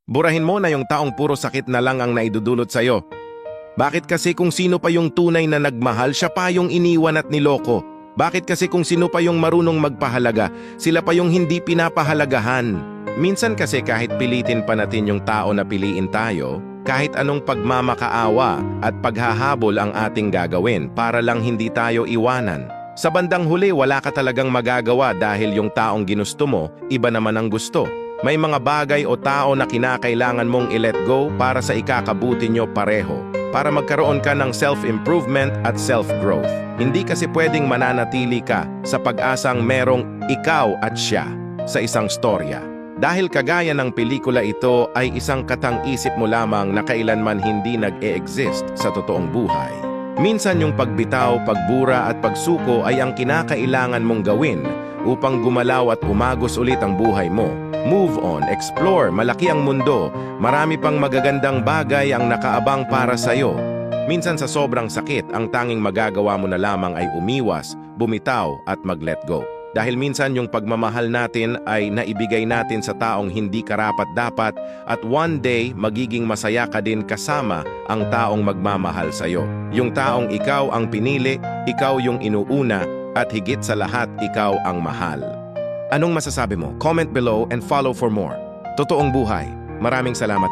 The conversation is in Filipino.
Burahin mo na yung taong puro sakit na lang ang naidudulot sa'yo. Bakit kasi kung sino pa yung tunay na nagmahal, siya pa yung iniwan at niloko? Bakit kasi kung sino pa yung marunong magpahalaga, sila pa yung hindi pinapahalagahan? Minsan kasi kahit pilitin pa natin yung tao na piliin tayo, kahit anong pagmamakaawa at paghahabol ang ating gagawin para lang hindi tayo iwanan. Sa bandang huli, wala ka talagang magagawa dahil yung taong ginusto mo, iba naman ang gusto. May mga bagay o tao na kinakailangan mong i-let go para sa ikakabuti nyo pareho, para magkaroon ka ng self-improvement at self-growth. Hindi kasi pwedeng mananatili ka sa pag-asang merong ikaw at siya sa isang storya. Dahil kagaya ng pelikula, ito ay isang katang-isip mo lamang na kailanman hindi nag-e-exist sa totoong buhay. Minsan yung pagbitaw, pagbura at pagsuko ay ang kinakailangan mong gawin upang gumalaw at umagos ulit ang buhay mo. Move on, explore, malaki ang mundo, marami pang magagandang bagay ang nakaabang para sa'yo. Minsan sa sobrang sakit, ang tanging magagawa mo na lamang ay umiwas, bumitaw at mag-let go. Dahil minsan yung pagmamahal natin ay naibigay natin sa taong hindi karapat-dapat at one day magiging masaya ka din kasama ang taong magmamahal sa'yo. Yung taong ikaw ang pinili, ikaw yung inuuna at higit sa lahat ikaw ang mahal. Anong masasabi mo? Comment below and follow for more. Totoong buhay. Maraming salamat.